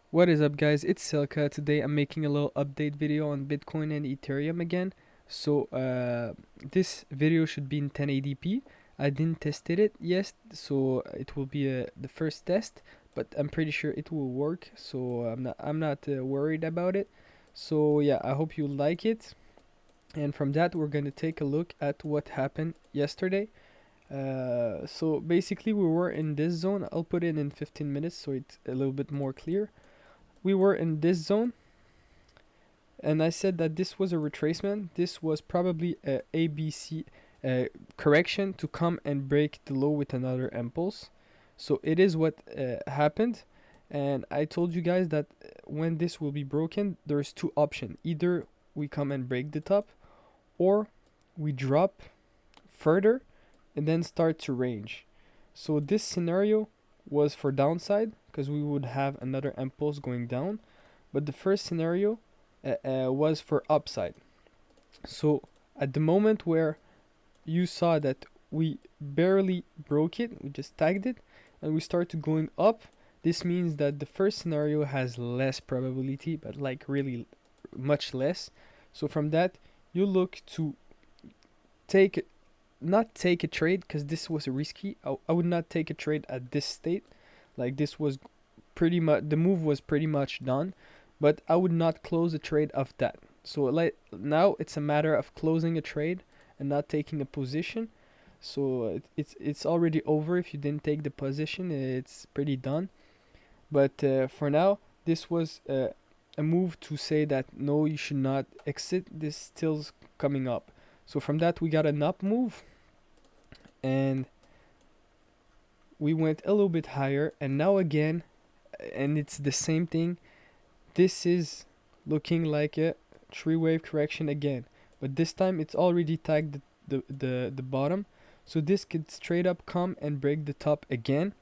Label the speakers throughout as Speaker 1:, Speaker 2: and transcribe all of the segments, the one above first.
Speaker 1: What is up, guys? It's Silka. Today I'm making a little update video on Bitcoin and Ethereum again. This video should be in 1080p. I didn't tested it yet, so it will be the first test, but I'm pretty sure it will work. So I'm not worried about it. So yeah, I hope you like it. And from that, we're gonna take a look at what happened yesterday. So basically, we were in this zone. I'll put it in 15 minutes so it's a little bit more clear. We were in this zone, and I said that this was a retracement. This was probably a ABC correction to come and break the low with another impulse. So it is what happened, and I told you guys that when this will be broken, there's two options. Either we come and break the top, or we drop further and then start to range. So this scenario was for downside because we would have another impulse going down, but the first scenario was for upside. So at the moment where you saw that we barely broke it, we just tagged it, and we started going up. This means that the first scenario has less probability, but like really much less. So from that, you look to take not take a trade because this was risky. I would not take a trade at this state. Like this was pretty much the move was pretty much done, but I would not close a trade of that. So like now it's a matter of closing a trade and not taking a position. So it's already over if you didn't take the position. It's pretty done. But for now, this was a move to say that no, you should not exit. This still's coming up. So from that we got an up move, and we went a little bit higher, and now again, and it's the same thing. This is looking like a three wave correction again, but this time it's already tagged the bottom, so this could straight up come and break the top again.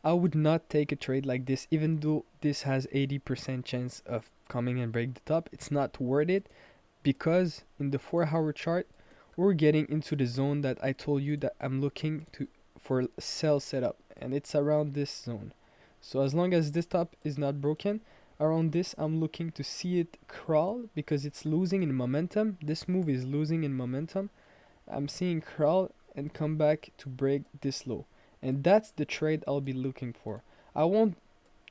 Speaker 1: I would not take a trade like this, even though this has 80% chance of coming and break the top. It's not worth it because in the 4-hour chart we're getting into the zone that I told you that I'm looking to for sell setup, and it's around this zone. So as long as this top is not broken around this, I'm looking to see it crawl because it's losing in momentum. This move is losing in momentum. I'm seeing crawl and come back to break this low, and that's the trade I'll be looking for. I won't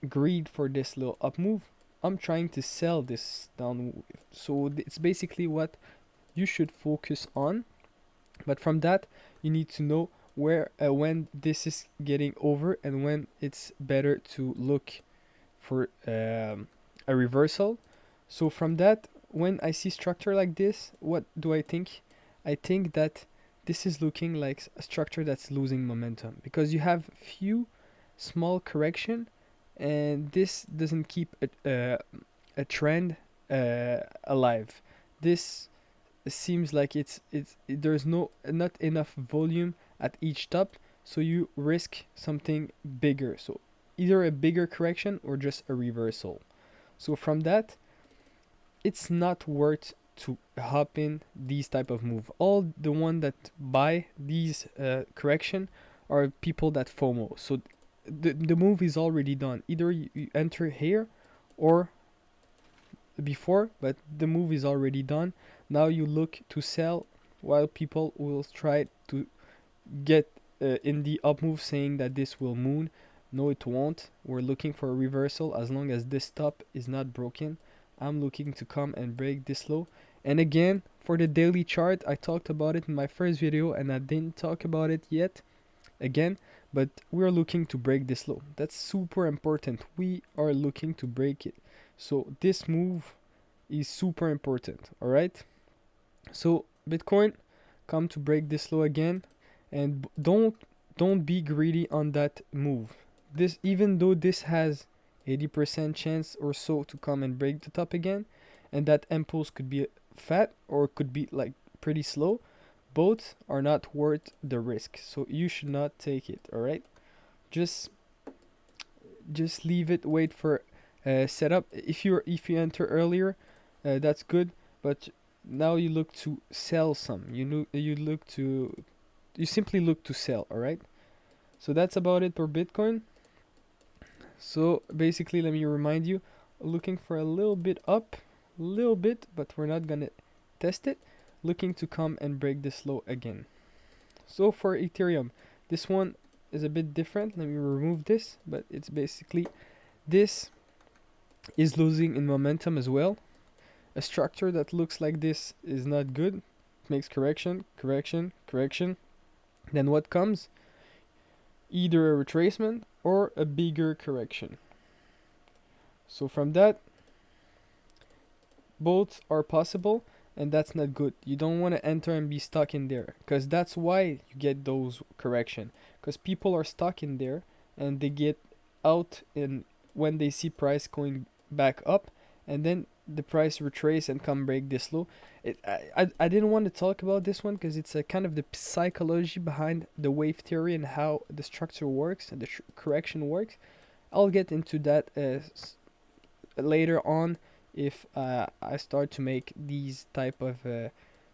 Speaker 1: greed for this little up move. I'm trying to sell this down move. So it's basically what you should focus on. But from that, you need to know where when this is getting over and when it's better to look for a reversal. So from that, when I see structure like this, what do I think? I think that this is looking like a structure that's losing momentum because you have few small correction, and this doesn't keep a trend alive. This seems like there's not enough volume at each top, so you risk something bigger. So either a bigger correction or just a reversal. So from that, it's not worth to hop in these type of move. All the one that buy these correction are people that FOMO. So the move is already done. Either you enter here or before, but the move is already done. Now you look to sell while people will try to get in the up move saying that this will moon. No, it won't. We're looking for a reversal as long as this top is not broken. I'm looking to come and break this low. And again, for the daily chart, I talked about it in my first video and I didn't talk about it yet again, but we're looking to break this low. That's super important. We are looking to break it. So this move is super important, all right? So Bitcoin come to break this low again, and don't be greedy on that move. This, even though this has 80% chance or so to come and break the top again, and that impulse could be fat or could be like pretty slow, both are not worth the risk. So you should not take it, all right? Just just leave it, wait for setup. If you enter earlier, that's good, but now you look to sell some. You simply look to sell, all right? So that's about it for Bitcoin. So basically, let me remind you, looking for a little bit up, little bit, but we're not gonna test it. Looking to come and break this low again. So for Ethereum, this one is a bit different. Let me remove this, but it's basically this is losing in momentum as well. A structure that looks like this is not good. It makes correction, correction, correction. Then what comes? Either a retracement or a bigger correction. So from that, both are possible, and that's not good. You don't want to enter and be stuck in there, because that's why you get those correction, because people are stuck in there and they get out in when they see price going back up, and then the price retrace and come break this low. I didn't want to talk about this one because it's a kind of the psychology behind the wave theory and how the structure works and the correction works. I'll get into that later on if I start to make these type of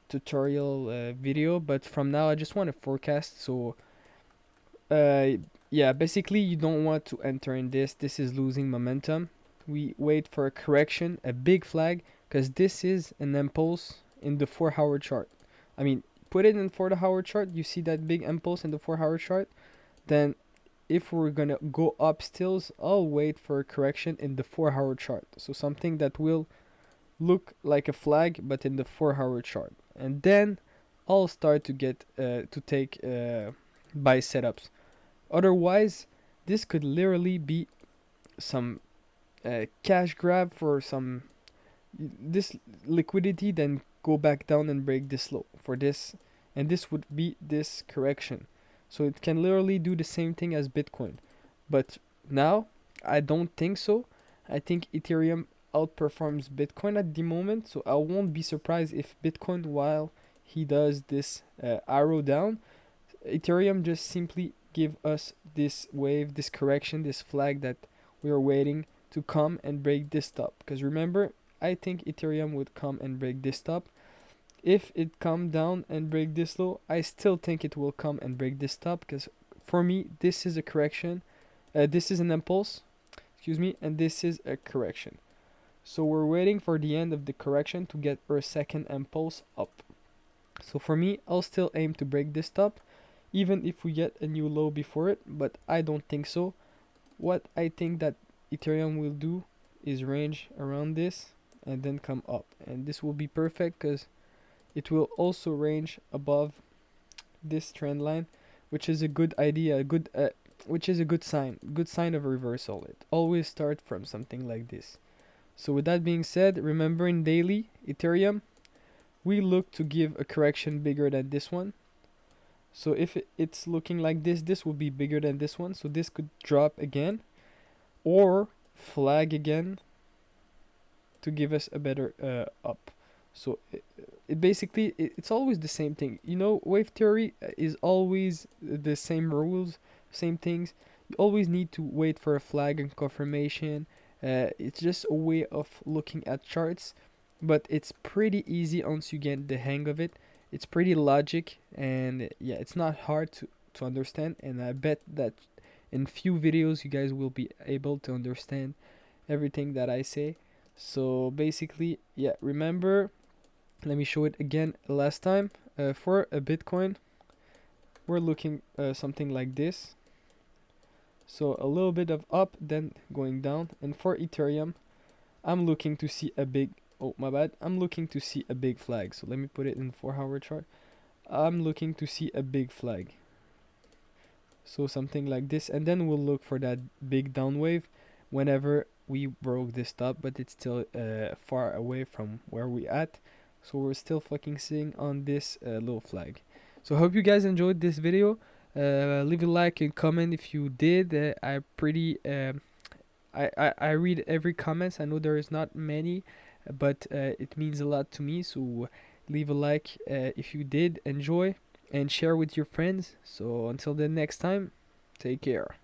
Speaker 1: tutorial video, but from now I just want to forecast. So uh, yeah, basically you don't want to enter in this is losing momentum. We wait for a correction, a big flag, because this is an impulse in the 4-hour chart. I mean, put it in 4-hour chart, you see that big impulse in the 4-hour chart. Then if we're gonna go up stills, I'll wait for a correction in the 4-hour chart. So something that will look like a flag but in the 4-hour chart. And then I'll start to get to take buy setups. Otherwise, this could literally be some cash grab for some this liquidity, then go back down and break this low for this, and this would be this correction. So it can literally do the same thing as Bitcoin, but now I don't think so. I think Ethereum outperforms Bitcoin at the moment, so I won't be surprised if Bitcoin, while he does this arrow down, Ethereum just simply give us this wave, this correction, this flag that we are waiting to come and break this top. Because remember, I think Ethereum would come and break this top. If it come down and break this low, I still think it will come and break this top, because for me this is a correction. This is an impulse, excuse me, and this is a correction. So we're waiting for the end of the correction to get our second impulse up. So for me, I'll still aim to break this top, even if we get a new low before it, but I don't think so. What I think that Ethereum will do is range around this and then come up, and this will be perfect because it will also range above this trend line, which is a good idea, which is a good sign of reversal. It always starts from something like this. So with that being said, remember in daily Ethereum, we look to give a correction bigger than this one. So if it's looking like this will be bigger than this one. So this could drop again or flag again to give us a better up. So it basically it's always the same thing. You know, wave theory is always the same rules, same things. You always need to wait for a flag and confirmation. It's just a way of looking at charts, but it's pretty easy once you get the hang of it. It's pretty logic, and yeah, it's not hard to understand, and I bet that in few videos you guys will be able to understand everything that I say. So basically, yeah, remember, let me show it again last time. For a Bitcoin, we're looking something like this. So a little bit of up, then going down. And for Ethereum, I'm looking to see a big, oh my bad, I'm looking to see a big flag. So let me put it in 4-hour chart. I'm looking to see a big flag. So something like this, and then we'll look for that big down wave whenever we broke this top, but it's still far away from where we at. So we're still focusing on this little flag. So I hope you guys enjoyed this video. Leave a like and comment if you did. I read every comments. I know there is not many, but it means a lot to me. So leave a like if you did enjoy, and share with your friends. So until the next time, take care.